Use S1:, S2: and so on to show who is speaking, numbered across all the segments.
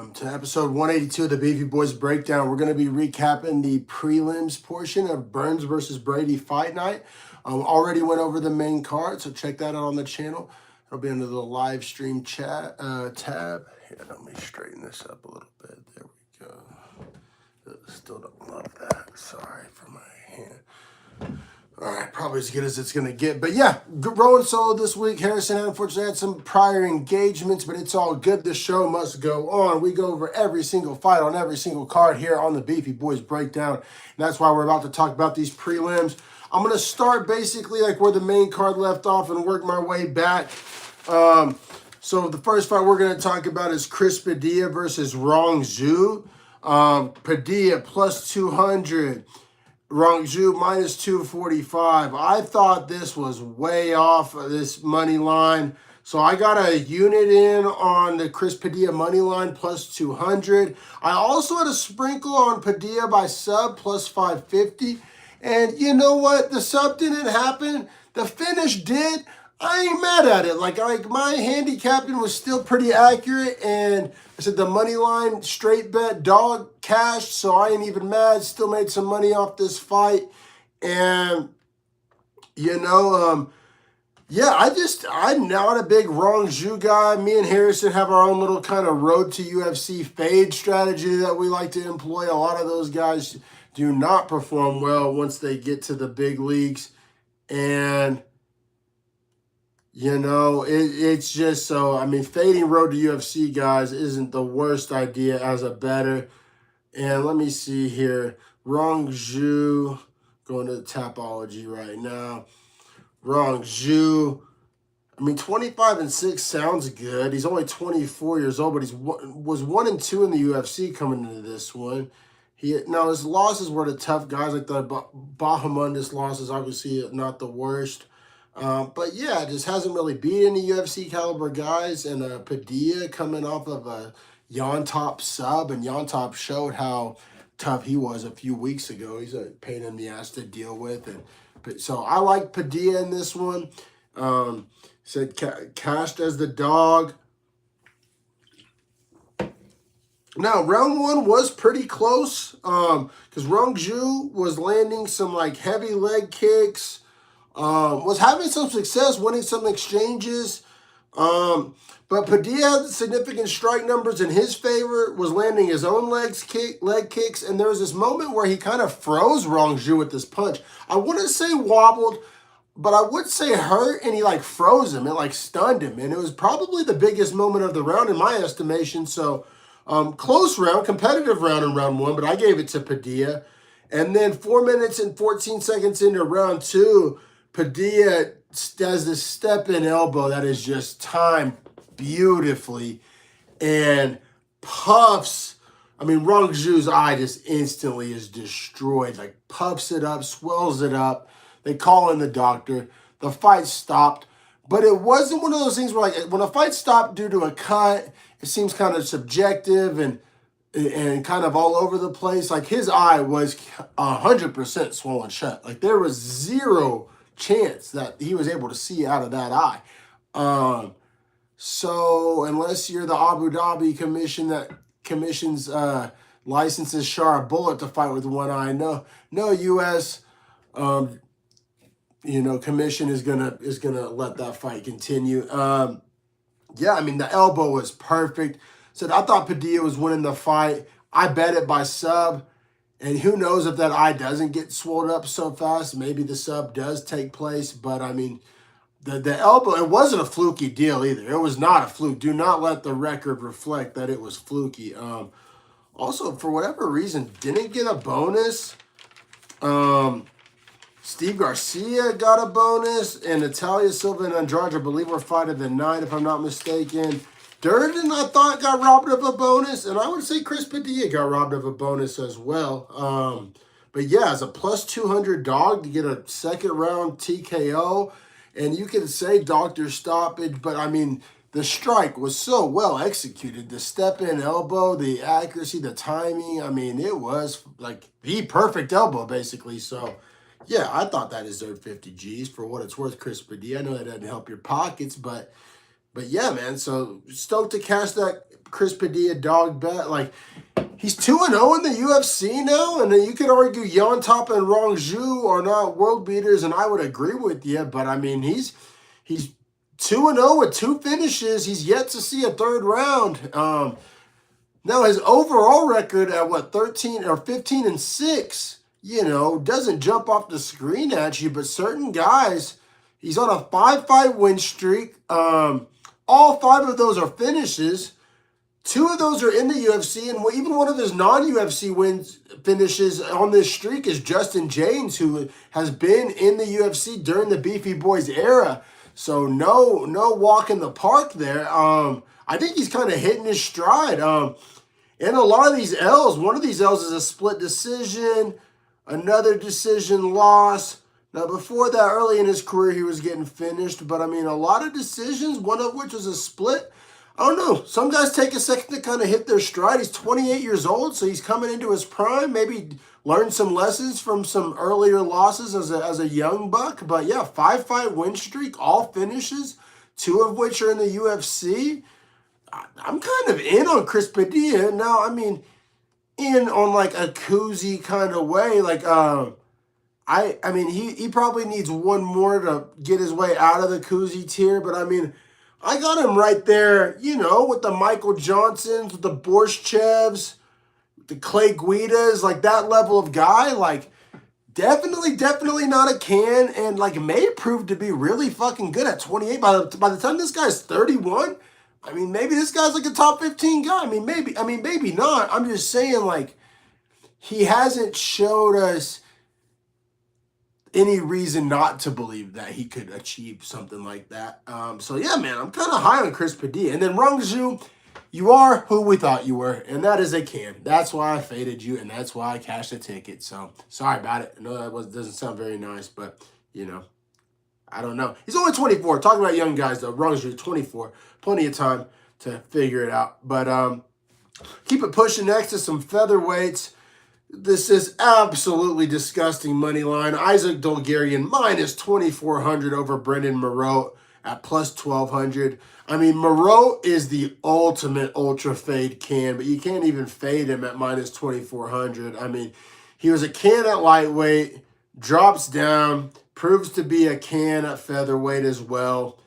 S1: Welcome to episode 182 of the Beefy Boys Breakdown. We're going to be recapping the prelims portion of Burns versus Brady fight night. Already went over the main card, so check that out on the channel. It'll be under the live stream chat tab. Here, let me straighten this up a little bit. There we go. Still don't love that. Sorry for my hand. All right, probably as good as it's going to get. But yeah, rolling solo this week. Harrison unfortunately had some prior engagements, but it's all good. The show must go on. We go over every single fight on every single card here on the Beefy Boys Breakdown. And that's why we're about to talk about these prelims. I'm going to start basically like where the main card left off and work my way back. So the first fight we're going to talk about is Chris Padilla versus Rong Zhu. Padilla plus 200. Rong Zhu minus 245. I thought this was way off of this money line. So I got a unit in on the Chris Padilla money line plus 200. I also had a sprinkle on Padilla by sub plus 550. And you know what? The sub didn't happen. The finish did. I ain't mad at it. Like my handicapping was still pretty accurate, and I said the money line straight bet dog cashed, so I ain't even mad. Still made some money off this fight, and yeah, I'm not a big Rong Zhu guy. Me and Harrison have our own little kind of road to UFC fade strategy that we like to employ. A lot of those guys do not perform well once they get to the big leagues, and it's just so, I mean, fading road to UFC guys isn't the worst idea as a bettor. And let me see here. Rong Zhu, going to the Tapology right now. Rong Zhu, I mean, 25-6 sounds good. He's only 24 years old, but he was 1-2 in the UFC coming into this one. His losses were to tough guys like the Bahamundis losses, obviously not the worst. But yeah, just hasn't really beat any UFC caliber guys. And Padilla coming off of a Yontop sub, and Yontop showed how tough he was a few weeks ago. He's a pain in the ass to deal with. So I like Padilla in this one. Said cashed as the dog. Now, round one was pretty close because Rong Zhu was landing some like heavy leg kicks. Was having some success winning some exchanges. But Padilla had significant strike numbers in his favor, was landing his own leg kicks, and there was this moment where he kind of froze Rong Zhu with this punch. I wouldn't say wobbled, but I would say hurt, and he like froze him. It like stunned him, and it was probably the biggest moment of the round in my estimation. So close round, competitive round in round one, but I gave it to Padilla. And then 4 minutes and 14 seconds into round two, Padilla does this step-in elbow that is just timed beautifully and puffs. I mean, Rong Zhu's eye just instantly is destroyed. Like, puffs it up, swells it up. They call in the doctor. The fight stopped. But it wasn't one of those things where, like, when a fight stopped due to a cut, it seems kind of subjective and kind of all over the place. Like, his eye was 100% swollen shut. Like, there was zero chance that he was able to see out of that eye. So unless you're the Abu Dhabi commission that commissions licenses Shara Bullet to fight with one eye, no U.S. Commission is gonna let that fight continue. Yeah, I mean, the elbow was perfect. So I thought Padilla was winning the fight. I bet it by sub. And who knows if that eye doesn't get swelled up so fast. Maybe the sub does take place. But, I mean, the elbow, it wasn't a fluky deal either. It was not a fluke. Do not let the record reflect that it was fluky. Also, for whatever reason, didn't get a bonus. Steve Garcia got a bonus. And Natalia Silva and Andrade, I believe, were fight of the night, if I'm not mistaken. Durden, I thought, got robbed of a bonus, and I would say Chris Padilla got robbed of a bonus as well. But yeah, as a plus 200 dog to get a second round TKO, and you can say doctor stoppage, but I mean, the strike was so well executed. The step-in elbow, the accuracy, the timing, I mean, it was like the perfect elbow, basically. So yeah, I thought that deserved 50 G's for what it's worth, Chris Padilla. I know that doesn't help your pockets, but But yeah, man, so stoked to cash that Chris Padilla dog bet. Like, he's 2-0 in the UFC now, and then you could argue Yon Top and Rong Zhu are not world beaters, and I would agree with you. But I mean, he's 2-0 with 2 finishes. He's yet to see a third round. Now his overall record at what 13 or 15-6, doesn't jump off the screen at you, but certain guys, he's on a 5-fight win streak. All 5 of those are finishes. 2 of those are in the UFC, and even one of his non-UFC finishes on this streak is Justin James, who has been in the UFC during the Beefy Boys era. So no walk in the park there. I think he's kind of hitting his stride. And a lot of these L's, one of these L's is a split decision, another decision loss. Now, before that, early in his career, he was getting finished. But, I mean, a lot of decisions, one of which was a split. I don't know. Some guys take a second to kind of hit their stride. He's 28 years old, so he's coming into his prime. Maybe learn some lessons from some earlier losses as a young buck. But, yeah, 5-fight win streak, all finishes, 2 of which are in the UFC. I'm kind of in on Chris Padilla. Now, I mean, in on like a koozie kind of way. Like, I mean, he probably needs one more to get his way out of the koozie tier. But, I mean, I got him right there, with the Michael Johnsons, with the Borshchevs, the Clay Guidas, like that level of guy. Like, definitely not a can, and like may prove to be really fucking good at 28. By the time this guy's 31, I mean, maybe this guy's like a top 15 guy. I mean, maybe not. I'm just saying, like, he hasn't showed us any reason not to believe that he could achieve something like that. So, yeah, man, I'm kind of high on Chris Padilla. And then Rong Zhu, you are who we thought you were, and that is a can. That's why I faded you, and that's why I cashed the ticket. So, sorry about it. I know that doesn't sound very nice, but, I don't know. He's only 24. Talking about young guys, though. Rong Zhu, 24. Plenty of time to figure it out. But keep it pushing next to some featherweights. This is absolutely disgusting money line. Isaac Dolgarian minus 2,400 over Brendan Moreau at plus 1,200. I mean, Moreau is the ultimate ultra fade can, but you can't even fade him at minus 2,400. I mean, he was a can at lightweight, drops down, proves to be a can at featherweight as well.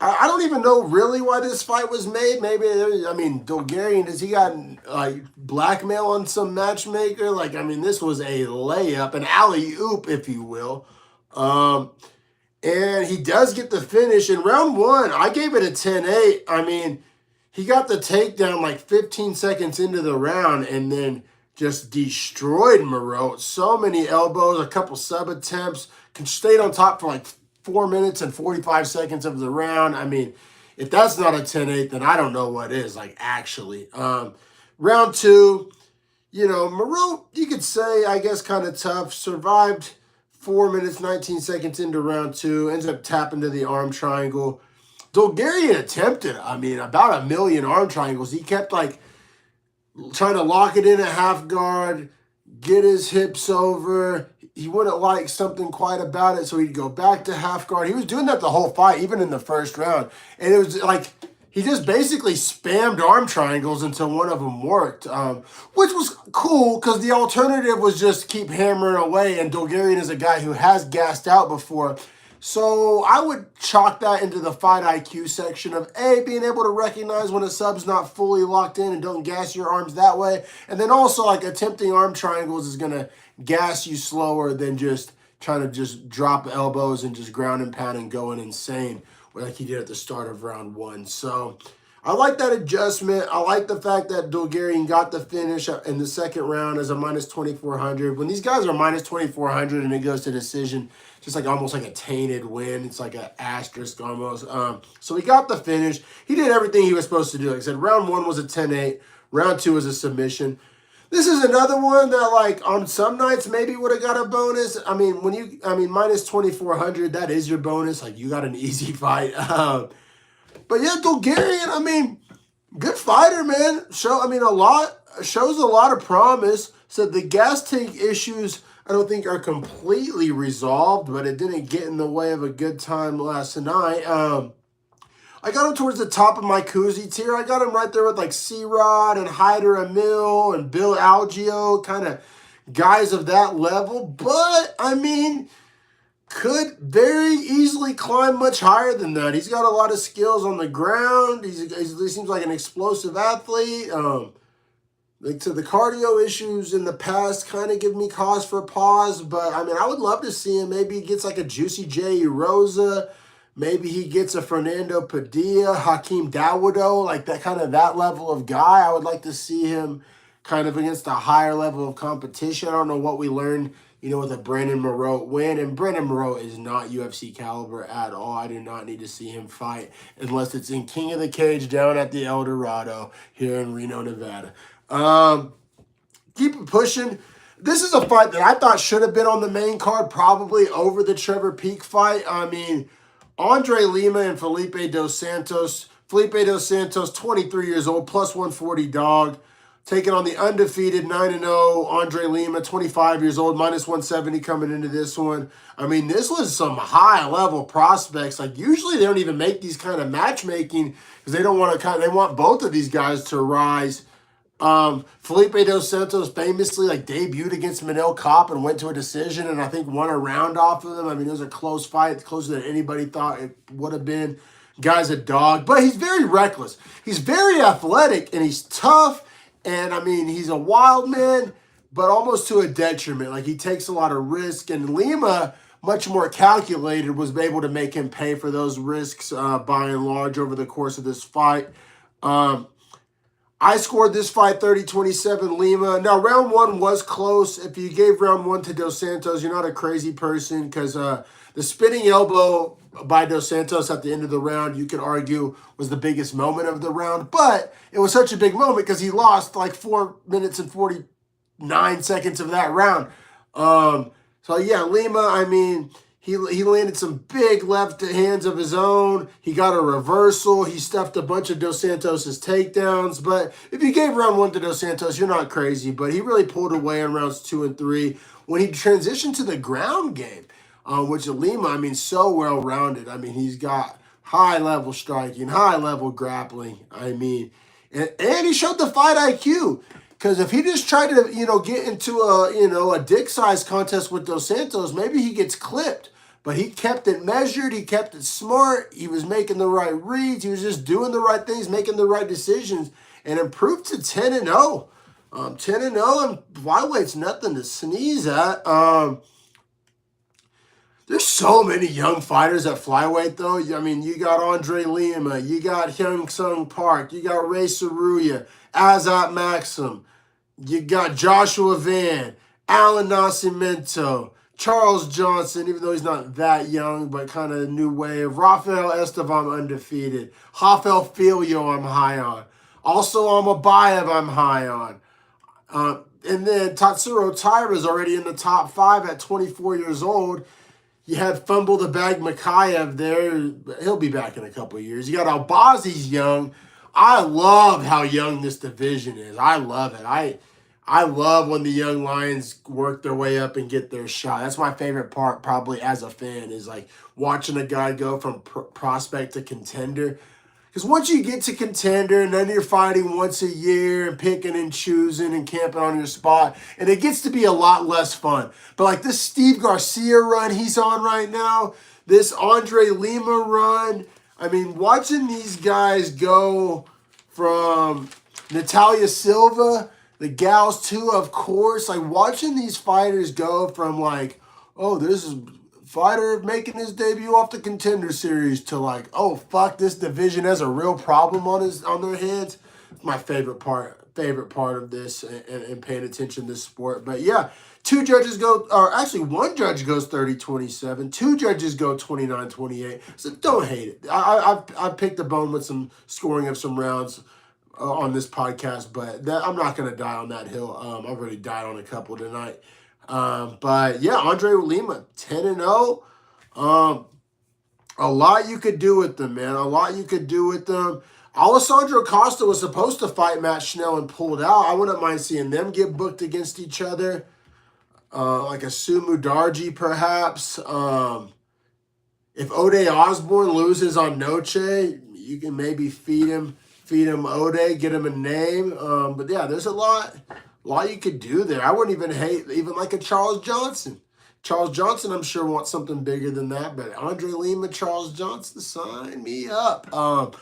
S1: I don't even know really why this fight was made. Maybe, Dolgarian, has he got like blackmail on some matchmaker? Like, I mean, this was a layup, an alley-oop, if you will. And he does get the finish. In round 1, I gave it a 10-8. I mean, he got the takedown like 15 seconds into the round and then just destroyed Moreau. So many elbows, a couple sub attempts, stayed on top for like 4 minutes and 45 seconds of the round. I mean, if that's not a 10-8, then I don't know what is, like, actually. Round 2, Moreau, you could say, I guess, kind of tough. Survived 4 minutes, 19 seconds into round 2. Ends up tapping to the arm triangle. Dolgarian attempted, about 1 million arm triangles. He kept, like, trying to lock it in at half guard, get his hips over. He wouldn't like something quite about it, so he'd go back to half guard. He was doing that the whole fight, even in the first round. And it was like he just basically spammed arm triangles until one of them worked, which was cool because the alternative was just keep hammering away. And Dolgarian is a guy who has gassed out before. So I would chalk that into the fight IQ section of A, being able to recognize when a sub's not fully locked in and don't gas your arms that way. And then also, like, attempting arm triangles is going to gas you slower than just trying to just drop elbows and just ground and pound and going insane like he did at the start of round 1. So I like that adjustment. I like the fact that Dolgarian got the finish in the second round as a minus 2,400. When these guys are minus 2,400 and it goes to decision, just like almost like a tainted win. It's like an asterisk almost. So he got the finish. He did everything he was supposed to do. Like I said, round 1 was a 10-8. Round 2 was a submission. This is another one that, like, on some nights maybe would have got a bonus. Minus 2,400, that is your bonus. Like, you got an easy fight. But yeah, Dolgarian, good fighter, man. Shows a lot of promise. Said the gas tank issues, I don't think are completely resolved, but it didn't get in the way of a good time last night. I got him towards the top of my koozie tier. I got him right there with like C-Rod and Hyder Emil and Bill Algeo, kind of guys of that level. But, I mean, could very easily climb much higher than that. He's got a lot of skills on the ground. He seems like an explosive athlete. Like to the cardio issues in the past kind of give me cause for pause, but I mean, I would love to see him. Maybe he gets like a Juicy J. Rosa. Maybe he gets a Fernando Padilla, Hakeem Dawodo, like that kind of that level of guy. I would like to see him kind of against a higher level of competition. I don't know what we learned, with a Brandon Moreau win. And Brandon Moreau is not UFC caliber at all. I do not need to see him fight unless it's in King of the Cage down at the El Dorado here in Reno, Nevada. Keep it pushing. This is a fight that I thought should have been on the main card, probably over the Trevor Peek fight. I mean, Andre Lima and Felipe Dos Santos. Felipe Dos Santos, 23 years old, plus 140 dog. Taking on the undefeated 9-0 Andre Lima, 25 years old, minus 170 coming into this one. I mean, this was some high-level prospects. Like, usually they don't even make these kind of matchmaking because they don't want to they want both of these guys to rise. Felipe Dos Santos famously debuted against Manel Kopp and went to a decision and I think won a round off of them. I mean, it was a close fight, closer than anybody thought it would have been. Guy's a dog, but he's very reckless. He's very athletic and he's tough. And I mean, he's a wild man, but almost to a detriment. Like he takes a lot of risk, and Lima, much more calculated, was able to make him pay for those risks by and large over the course of this fight. I scored this fight 30-27 Lima. Now, round one was close. If you gave round one to Dos Santos, you're not a crazy person because the spinning elbow by Dos Santos at the end of the round, you could argue, was the biggest moment of the round. But it was such a big moment because he lost like 4 minutes and 49 seconds of that round. So, yeah, Lima, I mean, he landed some big left hands of his own. He got a reversal. He stuffed a bunch of Dos Santos' takedowns. But if you gave round one to Dos Santos, you're not crazy. But he really pulled away in rounds 2 and 3 when he transitioned to the ground game, which Lima, I mean, so well-rounded. I mean, he's got high-level striking, high-level grappling. I mean, and he showed the fight IQ. Because if he just tried to, get into a dick-sized contest with Dos Santos, maybe he gets clipped. But he kept it measured. He kept it smart. He was making the right reads. He was just doing the right things, making the right decisions, and improved to 10-0. 10-0 and flyweight's nothing to sneeze at. There's so many young fighters at flyweight, though. I mean, you got Andre Lima, you got Hyung Sung Park, you got Ray Saruya, Azat Maxim, you got Joshua Van, Alan Nascimento, Charles Johnson, even though he's not that young, but kind of a new wave. Rafael Estevam, undefeated. Rafael Filio, I'm high on. Also, Amabayev, I'm high on. And then Tatsuro Taira is already in the top 5 at 24 years old. You had Fumble the Bag Makayev there. He'll be back in a couple of years. You got Albazi's young. I love how young this division is. I love it. I love when the young lions work their way up and get their shot. That's my favorite part, probably as a fan, is like watching a guy go from prospect to contender. Because once you get to contender and then you're fighting once a year and picking and choosing and camping on your spot, and it gets to be a lot less fun. But like this Steve Garcia run he's on right now, this Andre Lima run, I mean, watching these guys go from Natalia Silva, the gals too, of course, like watching these fighters go from like, oh, this is fighter making his debut off the Contender Series to like, oh fuck, this division has a real problem on their heads. It's my favorite part of this and paying attention to this sport. But yeah, one judge goes 30-27. 2 judges go 29-28. So don't hate it. I've picked a bone with some scoring of some rounds on this podcast, but I'm not going to die on that hill. I've already died on a couple tonight. But yeah, Andre Lima, 10-0. A lot you could do with them, man. A lot you could do with them. Alessandro Costa was supposed to fight Matt Schnell and pulled out. I wouldn't mind seeing them get booked against each other. like a Sumu Darji perhaps. If Ode Osborne loses on Noche, you can maybe feed him Ode, get him a name. But yeah, there's a lot you could do there. I wouldn't even hate even like a Charles Johnson. Charles Johnson, I'm sure, wants something bigger than that. But Andre Lima, Charles Johnson, sign me up.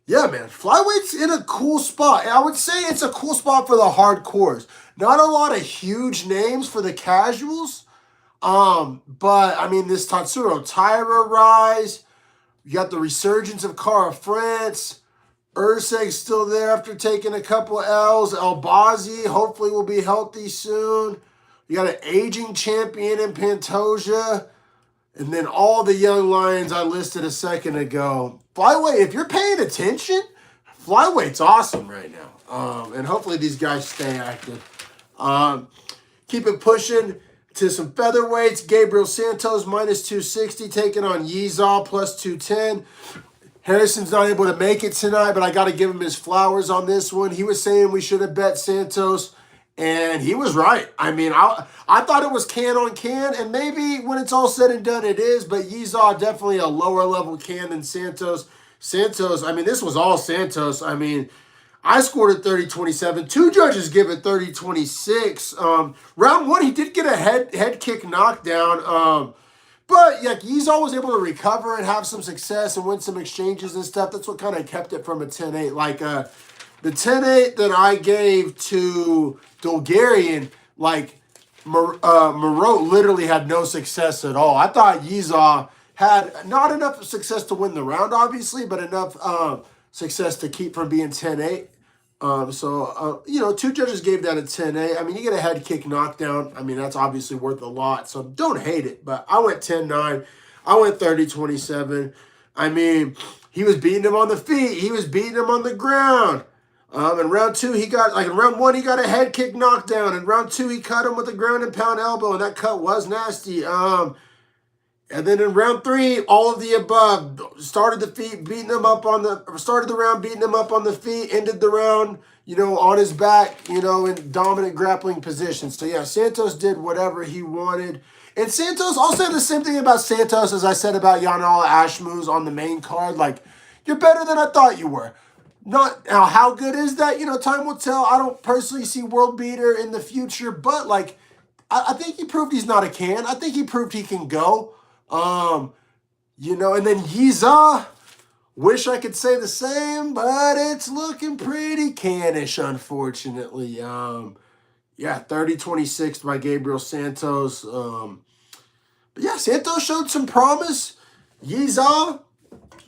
S1: Yeah, man, flyweight's in a cool spot. I would say it's a cool spot for the hardcores. Not a lot of huge names for the casuals. But I mean, this Tatsuro Taira rise. You got the resurgence of Cara France. Urseg's still there after taking a couple L's. Albazi hopefully will be healthy soon. You got an aging champion in Pantoja. And then all the young lions I listed a second ago. Flyweight, if you're paying attention, flyweight's awesome right now. And hopefully these guys stay active. Keep it pushing to some featherweights. Gabriel Santos minus 260 taking on Yizal plus 210. Harrison's not able to make it tonight, but I got to give him his flowers on this one. He was saying we should have bet Santos, and he was right. I mean, I thought it was can on can, and maybe when it's all said and done, it is, but Yizal definitely a lower level can than Santos. Santos, I mean, this was all Santos. I mean, I scored at 30-27. Two judges give it 30-26. Round one, he did get a head kick knockdown. But yeah, Yizal was able to recover and have some success and win some exchanges and stuff. That's what kind of kept it from a 10-8. Like the 10-8 that I gave to Bulgarian, like Moreau literally had no success at all. I thought Yizal had not enough success to win the round, obviously, but enough success to keep from being 10-8. You know, two judges gave that a 10-8. I mean, you get a head kick knockdown. I mean, that's obviously worth a lot. So don't hate it. But I went 10-9. I went 30-27. I mean, he was beating him on the feet. He was beating him on the ground. In round two, he got, like in round one, he got a head kick knockdown. In round two, he cut him with a ground and pound elbow, and that cut was nasty. And then in round three, all of the above. Started the round beating him up on the feet, ended the round, you know, on his back, you know, in dominant grappling position. So yeah, Santos did whatever he wanted. And Santos, I'll say the same thing about Santos as I said about Yanal Ashmuz on the main card. Like, you're better than I thought you were. Not now, how good is that? You know, time will tell. I don't personally see world beater in the future, but like, I think he proved he's not a can. I think he proved he can go. You know, and then Yizal, wish I could say the same, but it's looking pretty canish, unfortunately. Yeah, 30-26 by Gabriel Santos. But yeah, Santos showed some promise. Yizal,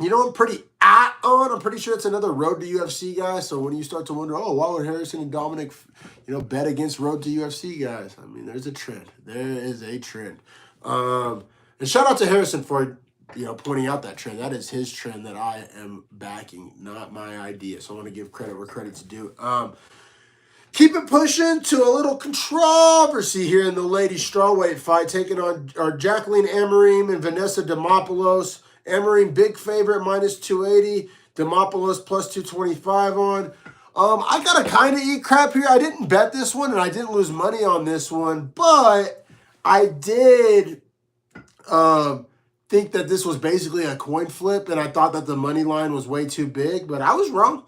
S1: you know, I'm pretty I'm pretty sure it's another road to UFC guy. So when you start to wonder, oh, why would Harrison and Dominic, you know, bet against road to UFC guys? I mean, there's a trend. There is a trend. And shout out to Harrison for, you know, pointing out that trend. That is his trend that I am backing, not my idea. So I want to give credit where credit's due. Keep it pushing to a little controversy here in the ladies strawweight fight, taking on Jacqueline Amorim and Vanessa Demopoulos. Amorim, big favorite, minus 280. Demopoulos, plus 225 on. I got to kind of eat crap here. I didn't bet this one, and I didn't lose money on this one. But I did think that this was basically a coin flip, and I thought that the money line was way too big. But I was wrong.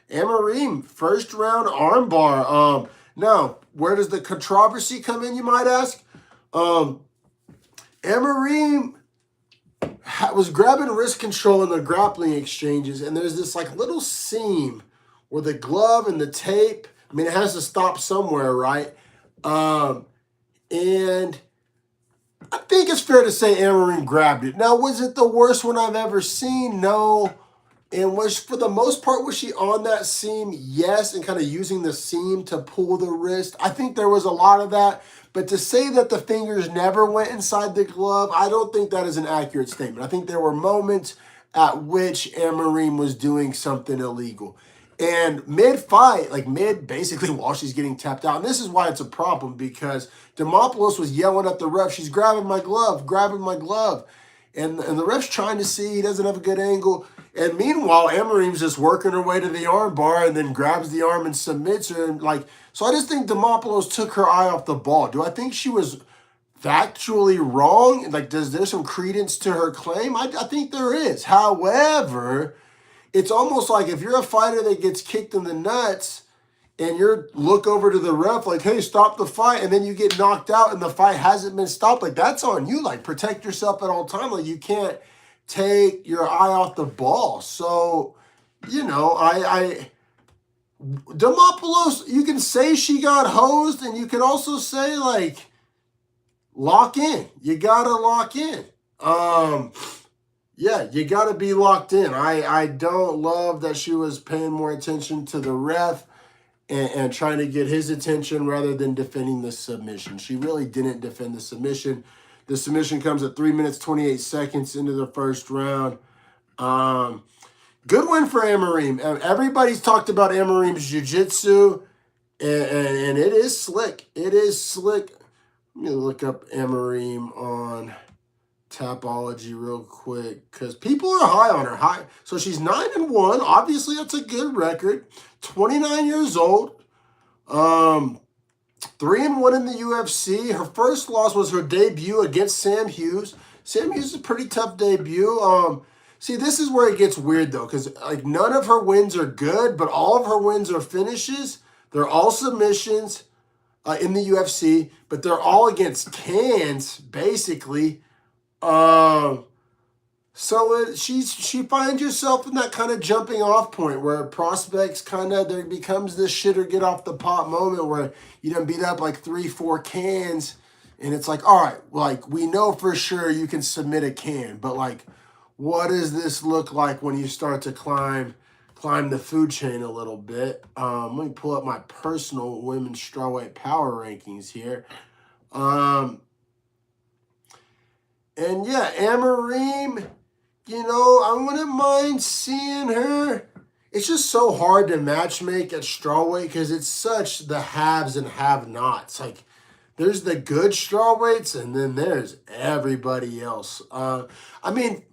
S1: Amorim, first round armbar. Now, where does the controversy come in, you might ask? Amorim was grabbing wrist control in the grappling exchanges, and there's this like little seam where the glove and the tape, I mean, it has to stop somewhere, right? And I think it's fair to say Amorim grabbed it. Now, was it the worst one I've ever seen? No. And was, for the most part, was she on that seam? Yes, and kind of using the seam to pull the wrist. I think there was a lot of that. But to say that the fingers never went inside the glove, I don't think that is an accurate statement. I think there were moments at which Amorim was doing something illegal. And mid-fight, basically while she's getting tapped out, and this is why it's a problem, because Demopoulos was yelling at the ref, she's grabbing my glove. And the ref's trying to see, he doesn't have a good angle. And meanwhile, Amarim's just working her way to the arm bar and then grabs the arm and submits her. And like, so I just think Demopoulos took her eye off the ball. Do I think she was factually wrong? Like, there's some credence to her claim? I think there is. However, it's almost like if you're a fighter that gets kicked in the nuts and you look over to the ref like, hey, stop the fight, and then you get knocked out and the fight hasn't been stopped, like, that's on you. Like, protect yourself at all times. Like, you can't take your eye off the ball. So, you know, Demopoulos, you can say she got hosed, and you can also say, like, lock in. You gotta lock in. Yeah, you gotta be locked in. I don't love that she was paying more attention to the ref and trying to get his attention rather than defending the submission. She really didn't defend the submission. The submission comes at 3 minutes, 28 seconds into the first round. Good win for Amarim. Everybody's talked about Amarim's jiu-jitsu, and it is slick. It is slick. Let me look up Amarim on Tapology real quick because people are high on her. So she's 9-1. Obviously, that's a good record. 29 years old. 3-1 in the UFC. Her first loss was her debut against Sam Hughes. Sam Hughes is a pretty tough debut. See, this is where it gets weird though, because like none of her wins are good, but all of her wins are finishes. They're all submissions in the UFC, but they're all against cans, basically. So she finds herself in that kind of jumping off point where prospects kind of, there becomes this shit or get off the pot moment where you done beat up like 3-4 cans and it's like, all right, like we know for sure you can submit a can, but like, what does this look like when you start to climb the food chain a little bit? Let me pull up my personal women's strawweight power rankings here. And yeah, Amarim, you know, I wouldn't mind seeing her. It's just so hard to matchmake at strawweight because it's such the haves and have-nots. Like, there's the good strawweights and then there's everybody else. I mean,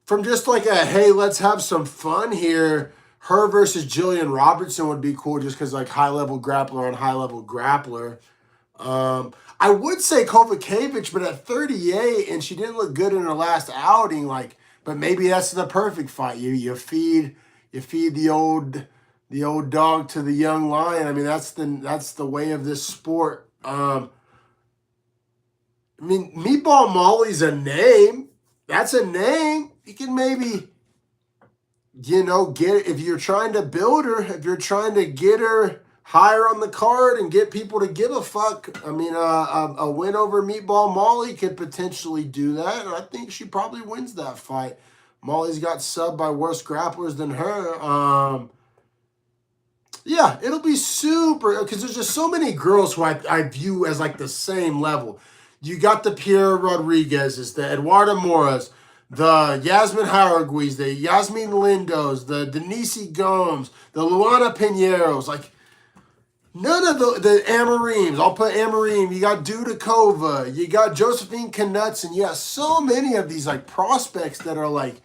S1: from just like a, hey, let's have some fun here, her versus Jillian Robertson would be cool just because like high-level grappler on high-level grappler. I would say Kovacevic, but at 38, and she didn't look good in her last outing. Like, but maybe that's the perfect fight. You feed the old dog to the young lion. I mean, that's the way of this sport. I mean, Meatball Molly's a name. That's a name. You can maybe, you know, get, if you're trying to build her, if you're trying to get her higher on the card and get people to give a fuck. I mean, a win over Meatball Molly could potentially do that, and I think she probably wins that fight. Molly's got subbed by worse grapplers than her. Yeah, it'll be super, because there's just so many girls who I view as like the same level. You got the Pierre Rodriguez's, the Eduardo Moras, the Yasmin Haraguis, the Yasmin Lindos, the Denise Gomes, the Luana Pineros, like, none of the Amarims. I'll put Amarim. You got Dudakova. You got Josephine Knudsen. You got so many of these like prospects that are like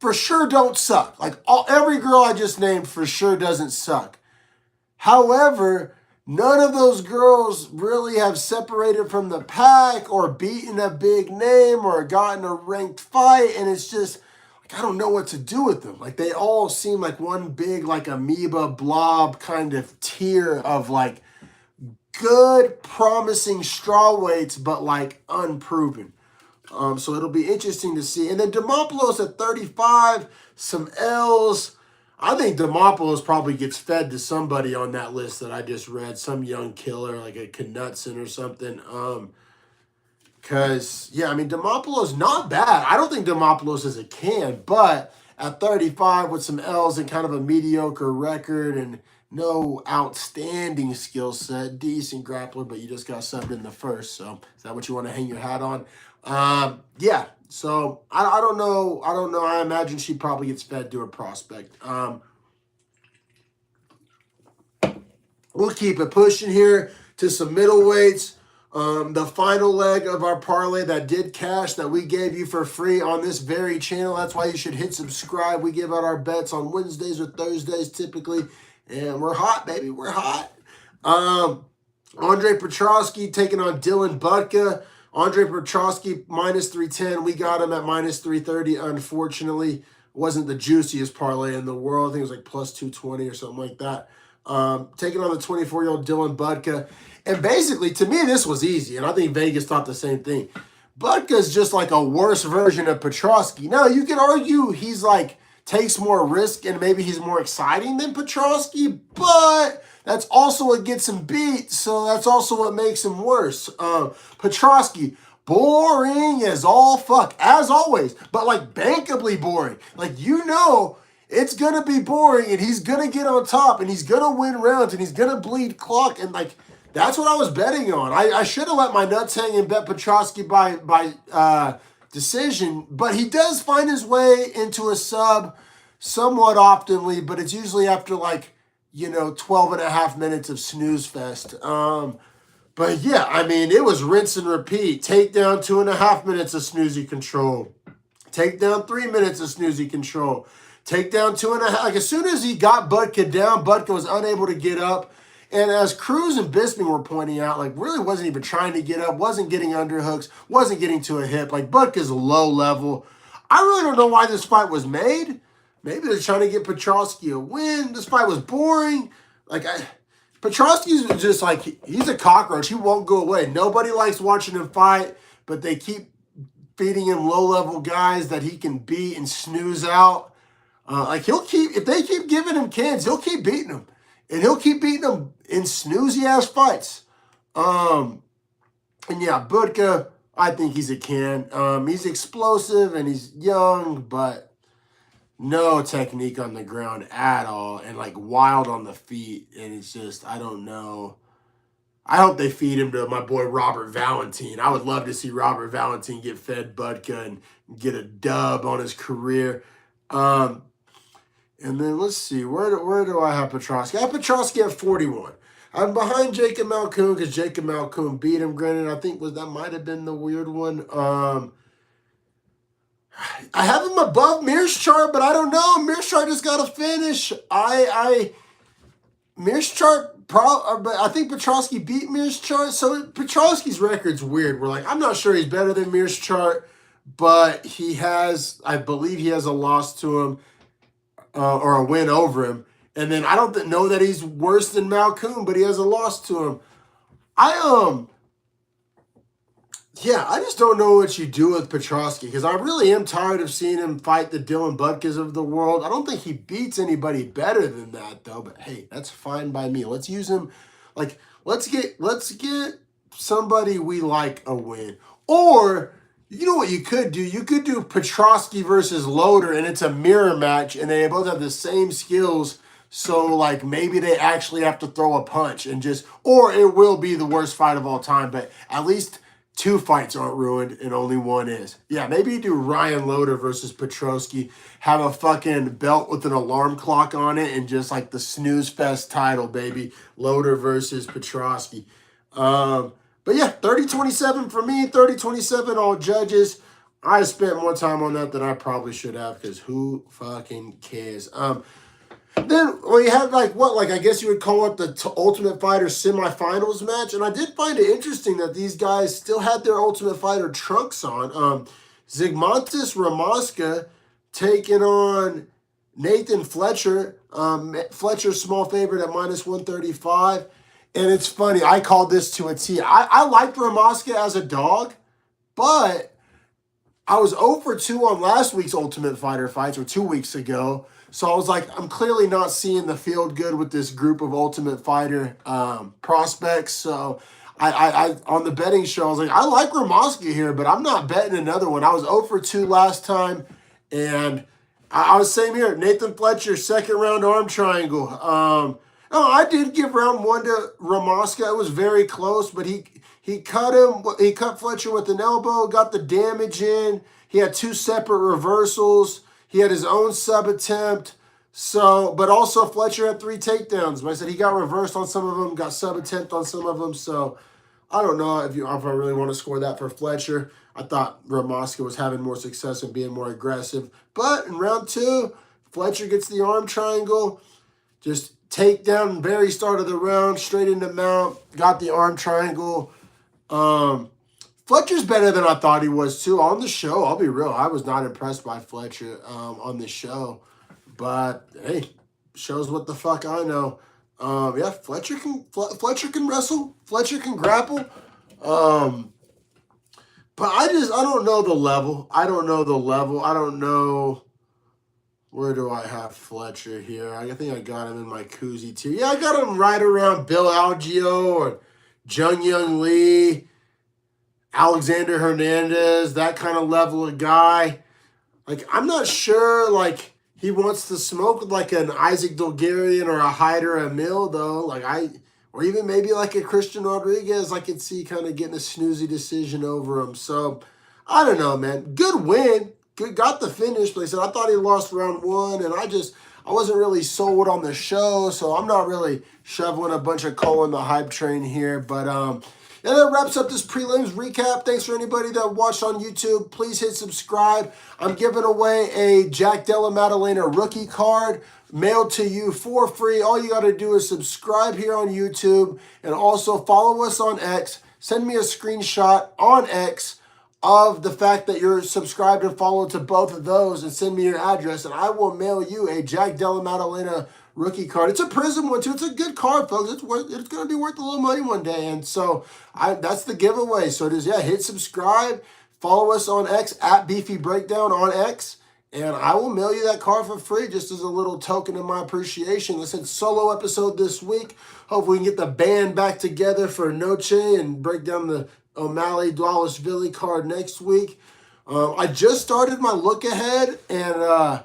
S1: for sure don't suck. Like every girl I just named for sure doesn't suck. However, none of those girls really have separated from the pack or beaten a big name or gotten a ranked fight, and it's just I don't know what to do with them. Like, they all seem like one big, like, amoeba blob kind of tier of, like, good, promising strawweights, but, like, unproven. So it'll be interesting to see. And then Demopoulos at 35, some L's. I think Demopoulos probably gets fed to somebody on that list that I just read. Some young killer, like a Knudsen or something. Because, yeah, I mean, Demopoulos, not bad. I don't think Demopoulos is a can, but at 35 with some L's and kind of a mediocre record and no outstanding skill set, decent grappler, but you just got subbed in the first. So is that what you want to hang your hat on? Yeah, so I don't know. I imagine she probably gets fed to a prospect. We'll keep it pushing here to some middleweights. The final leg of our parlay that did cash that we gave you for free on this very channel. That's why you should hit subscribe. We give out our bets on Wednesdays or Thursdays typically. And we're hot, baby. We're hot. Andre Petrosky taking on Dylan Butka. Andre Petrosky minus 310. We got him at minus 330. Unfortunately, wasn't the juiciest parlay in the world. I think it was like plus 220 or something like that. Taking on the 24-year-old Dylan Butka. And basically, to me, this was easy. And I think Vegas thought the same thing. Butka's just like a worse version of Petrosky. Now, you could argue he's like takes more risk and maybe he's more exciting than Petrosky, but that's also what gets him beat, so that's also what makes him worse. Petrosky, boring as all fuck, as always, but like bankably boring. Like, you know it's going to be boring, and he's going to get on top, and he's going to win rounds, and he's going to bleed clock, and like, that's what I was betting on. I should have let my nuts hang and bet Petrosky by decision, but he does find his way into a sub somewhat oftenly, but it's usually after like, 12 and a half minutes of snooze fest. But yeah, I mean, it was rinse and repeat. Take down 2.5 minutes of snoozy control. Take down 3 minutes of snoozy control. Take down 2.5. Like, as soon as he got Butka down, Butka was unable to get up. And as Cruz and Bisping were pointing out, like, really wasn't even trying to get up, wasn't getting underhooks, wasn't getting to a hip. Like, Butka's low level. I really don't know why this fight was made. Maybe they're trying to get Petrosky a win. This fight was boring. Like, Petrosky's just like, he's a cockroach. He won't go away. Nobody likes watching him fight, but they keep feeding him low-level guys that he can beat and snooze out. If they keep giving him cans, he'll keep beating them. And he'll keep beating them in snoozy-ass fights. And yeah, Butka, I think he's a can. He's explosive and he's young, but no technique on the ground at all, and like wild on the feet. And it's just, I don't know. I hope they feed him to my boy Robert Valentin. I would love to see Robert Valentin get fed Butka and get a dub on his career. And then let's see, where do I have Petrosky? I have Petrosky at 41. I'm behind Jacob Malkoun because Jacob Malkoun beat him. Granted, I think that might have been the weird one. I have him above Mearschart, but I don't know. Mearschart just got to finish. Mearschart, but I think Petrosky beat Mearschart. So Petrosky's record's weird. We're like, I'm not sure he's better than Mearschart, but I believe he has a loss to him or a win over him. And then I don't know that he's worse than Malkoun, but he has a loss to him. I just don't know what you do with Petrosky because I really am tired of seeing him fight the Dylan Butkas of the world. I don't think he beats anybody better than that, though. But hey, that's fine by me. Let's use him. Like, let's get somebody we like a win. Or, you know what you could do? You could do Petrosky versus Loader, and it's a mirror match, and they both have the same skills. So, like, maybe they actually have to throw a punch or it will be the worst fight of all time. But at least 2 fights aren't ruined and only 1 is. Yeah, maybe you do Ryan Loader versus Petrosky, have a fucking belt with an alarm clock on it, and just like the snooze fest title, baby. Loader versus Petrosky. But yeah, 30-27 for me, 30-27 all judges. I spent more time on that than I probably should have because who fucking cares? Then we had I guess you would call it the Ultimate Fighter semifinals match. And I did find it interesting that these guys still had their Ultimate Fighter trunks on. Zygmontis Ramaska taking on Nathan Fletcher. Fletcher's small favorite at minus 135. And it's funny, I called this to a T. I liked Ramaska as a dog, but I was 0 for 2 on last week's Ultimate Fighter fights, or 2 weeks ago. So I was like, I'm clearly not seeing the field good with this group of Ultimate Fighter prospects. So I on the betting show, I was like, I like Ramaska here, but I'm not betting another one. I was 0 for 2 last time, and I was same here. Nathan Fletcher, second round arm triangle. I did give round 1 to Ramaska. It was very close, but he cut him. He cut Fletcher with an elbow, got the damage in. He had 2 separate reversals. He had his own sub attempt. So, but also Fletcher had 3 takedowns. But I said he got reversed on some of them, got sub attempt on some of them. So, I don't know if I really want to score that for Fletcher. I thought Ramoska was having more success and being more aggressive. But in round 2, Fletcher gets the arm triangle. Just take down very start of the round, straight into mount. Got the arm triangle. Fletcher's better than I thought he was too. On the show, I'll be real, I was not impressed by Fletcher on the show. But hey, shows what the fuck I know. Yeah, Fletcher can wrestle. Fletcher can grapple. But I don't know the level. I don't know. Where do I have Fletcher here? I think I got him in my koozie tier. Yeah, I got him right around Bill Algeo or Jung Young Lee, Alexander Hernandez, that kind of level of guy. Like, I'm not sure, like, he wants to smoke with, like, an Isaac Dulgarian or a Hyder Emil, though. Or even maybe, like, a Christian Rodriguez, I could see kind of getting a snoozy decision over him. So, I don't know, man. Good win. Good, got the finish, but I thought he lost round 1, and I wasn't really sold on the show, so I'm not really shoveling a bunch of coal in the hype train here. But and that wraps up this prelims recap. Thanks for anybody that watched on YouTube. Please hit subscribe. I'm giving away a Jack Della Maddalena rookie card mailed to you for free. All you got to do is subscribe here on YouTube and also follow us on X. Send me a screenshot on X of the fact that you're subscribed and followed to both of those, and send me your address, and I will mail you a Jack Della Maddalena rookie card. It's a Prism one too. It's a good card, folks. It's going to be worth a little money one day, and so that's the giveaway. So just hit subscribe, follow us on X at Beefy Breakdown on X, and I will mail you that card for free just as a little token of my appreciation. Listen, solo episode this week. Hopefully we can get the band back together for Noche and break down the O'Malley Dwalishvili card next week. I just started my look ahead, and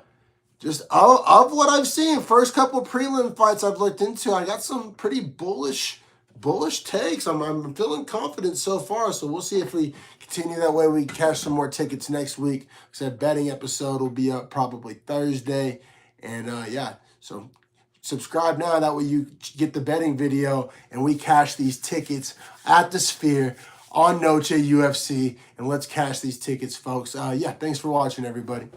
S1: just of what I've seen, first couple prelim fights I've looked into, I got some pretty bullish takes. I'm feeling confident so far, so we'll see if we continue that way. We cash some more tickets next week. Like I said, betting episode will be up probably Thursday, and yeah, so subscribe now. That way you get the betting video, and we cash these tickets at the Sphere on Noche UFC, and let's cash these tickets, folks. Yeah, thanks for watching, everybody.